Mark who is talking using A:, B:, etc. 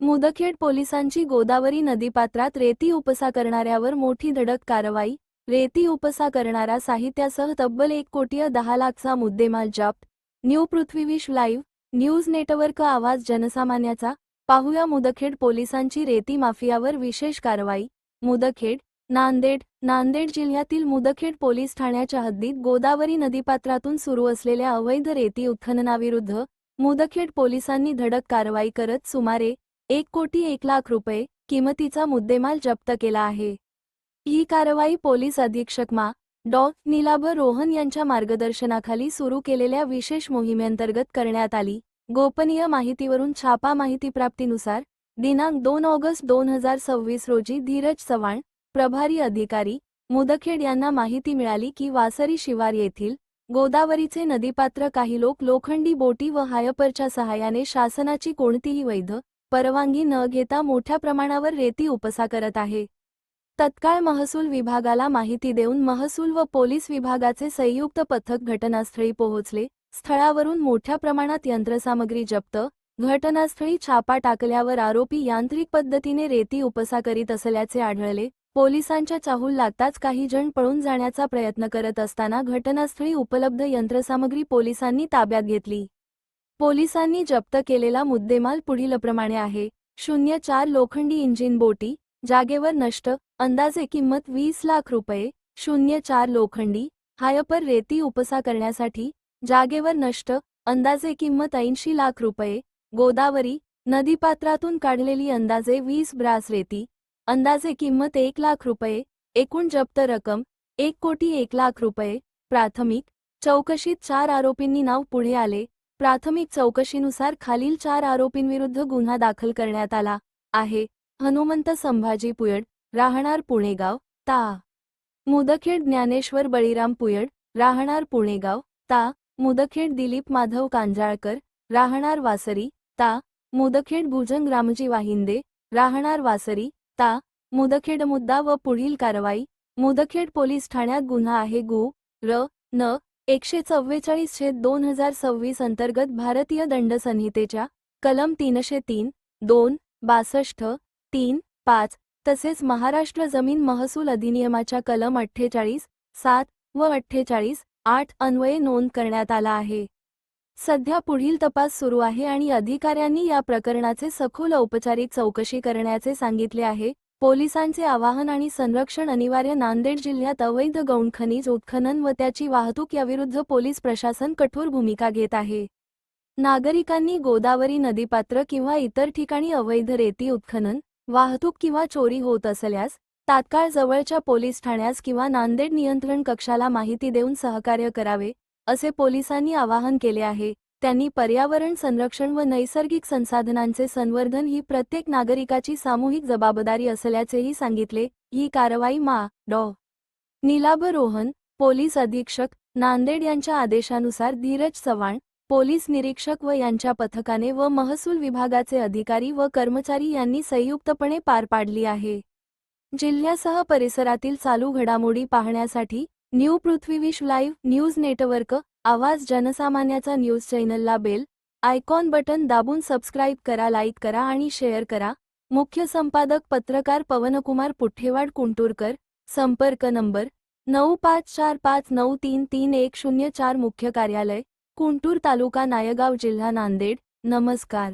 A: मुदखेड पोलिसांची गोदावरी नदीपात्रात रेती उपसा करणाऱ्यावर मोठी धडक कारवाई। रेती उपसा करणारा साहित्यासह तब्बल 1,10,00,000चा मुद्देमाल जप्त। न्यू पृथ्वीविश्व लाईव्ह न्यूज नेटवर्क आवाज जनसामान्याचा। पाहूया मुदखेड पोलिसांची रेती माफियावर विशेष कारवाई। मुदखेड नांदेड जिल्ह्यातील मुदखेड पोलीस ठाण्याच्या हद्दीत गोदावरी नदीपात्रातून सुरू असलेल्या अवैध रेती उत्खननाविरुद्ध मुदखेड पोलिसांनी धडक कारवाई करत सुमारे 1,01,00,000 रुपये किमतीचा मुद्देमाल जप्त केला आहे। ही कारवाई पोलीस अधीक्षक मा. डॉ. नीलाभ रोहन यांच्या मार्गदर्शनाखाली सुरू केलेल्या विशेष मोहिमेअंतर्गत करण्यात आली। गोपनीय माहितीवरून छापा माहितीप्राप्तीनुसार दिनांक 2 ऑगस्ट 2026 रोजी धीरज चव्हाण, प्रभारी अधिकारी, मुदखेड यांना माहिती मिळाली की वासरी शिवार येथील गोदावरीचे नदीपात्र काही लोक लोखंडी बोटी व हायपरच्या सहाय्याने शासनाची कोणतीही वैध परवानगी न घेता मोठ्या प्रमाणावर रेती उपसा करत आहे। तत्काळ महसूल विभागाला माहिती देऊन महसूल व पोलीस विभागाचे संयुक्त पथक घटनास्थळी पोहोचले। स्थळावरून मोठ्या प्रमाणात यंत्रसामग्री जप्त। घटनास्थळी छापा टाकल्यावर आरोपी यांत्रिक पद्धतीने रेती उपसा करीत असल्याचे आढळले। पोलिसांच्या चाहूल लागताच काही जण पळून जाण्याचा प्रयत्न करत असताना घटनास्थळी उपलब्ध यंत्रसामग्री पोलिसांनी ताब्यात घेतली। पोलिसांनी जप्त केलेला मुद्देमाल पुढीलप्रमाणे आहे। 04 लोखंडी इंजिन बोटी, जागेवर नष्ट, अंदाजे किंमत 20 लाख रुपये। 04 लोखंडी हायपर रेती उपसा करण्यासाठी, जागेवर नष्ट, अंदाजे किंमत 80 लाख रुपये। गोदावरी नदीपात्रातून काढलेली अंदाजे 20 ब्रास रेती, अंदाजे किंमत 1 लाख रुपये। एकूण जप्त रक्कम 1,01,00,000 रुपये। प्राथमिक चौकशीत 4 आरोपींनी नाव पुढे आले। प्राथमिक चौकशीनुसार खालील 4 आरोपींविरुद्ध गुन्हा दाखल करण्यात आला आहे। हनुमंत संभाजी पुयड, राहणार पुणेगाव, ता. मुदखेड ज्ञानेश्वर बळीराम पुयड, राहणार पुणेगाव, ता. मुदखेड दिलीप माधव कांजाळकर, राहणार वासरी, ता. मुदखेड भुजंग रामजी वाहिंदे, राहणार वासरी, ता. मुदखेड मुद्दा व पुढील कारवाई। मुदखेड पोलीस ठाण्यात गुन्हा आहे गु. र. न. 144/2026 अंतर्गत भारतीय दंड संहितेच्या कलम 303, 2, 62, 3, 5 तसेच महाराष्ट्र जमीन महसूल अधिनियमाच्या कलम 48, 7 व 48, 8 अन्वये नोंद करण्यात आला आहे। सध्या पुढील तपास सुरू आहे आणि अधिकाऱ्यांनी या प्रकरणाचे सखोल औपचारिक चौकशी करण्याचे सांगितले आहे। पोलिसांचे आवाहन आणि संरक्षण अनिवार्य। नांदेड जिल्ह्यात अवैध गौण खनिज उत्खनन व त्याची वाहतूक याविरुद्ध पोलीस प्रशासन कठोर भूमिका घेत आहे। नागरिकांनी गोदावरी नदीपात्र किंवा इतर ठिकाणी अवैध रेती उत्खनन, वाहतूक किंवा चोरी होत असल्यास तात्काळ जवळच्या पोलीस ठाण्यास किंवा नांदेड नियंत्रण कक्षाला माहिती देऊन सहकार्य करावे, असे पोलिसांनी आवाहन केले आहे। त्यांनी पर्यावरण संरक्षण व नैसर्गिक संसाधनांचे संवर्धन ही प्रत्येक नागरिकाची सामूहिक जबाबदारी असल्याचेही सांगितले। ही कारवाई मा. डॉ. नीलाभ रोहन, पोलीस अधीक्षक, नांदेड यांच्या आदेशानुसार धीरज चव्हाण, पोलीस निरीक्षक व यांच्या पथकाने व महसूल विभागाचे अधिकारी व कर्मचारी यांनी संयुक्तपणे पार पाडली आहे। जिल्ह्यासह परिसरातील चालू घडामोडी पाहण्यासाठी न्यू पृथ्वीविश्व लाईव्ह न्यूज नेटवर्क आवाज जनसामान्याचा न्यूज चॅनलला बेल आयकॉन बटन दाबून सबस्क्राईब करा, लाईक करा आणि शेअर करा। मुख्य संपादक पत्रकार पवनकुमार पुठ्ठेवाड कुंटूरकर। संपर्क नंबर 9545933104। मुख्य कार्यालय कुंटूर, तालुका नायगाव, जिल्हा नांदेड। नमस्कार।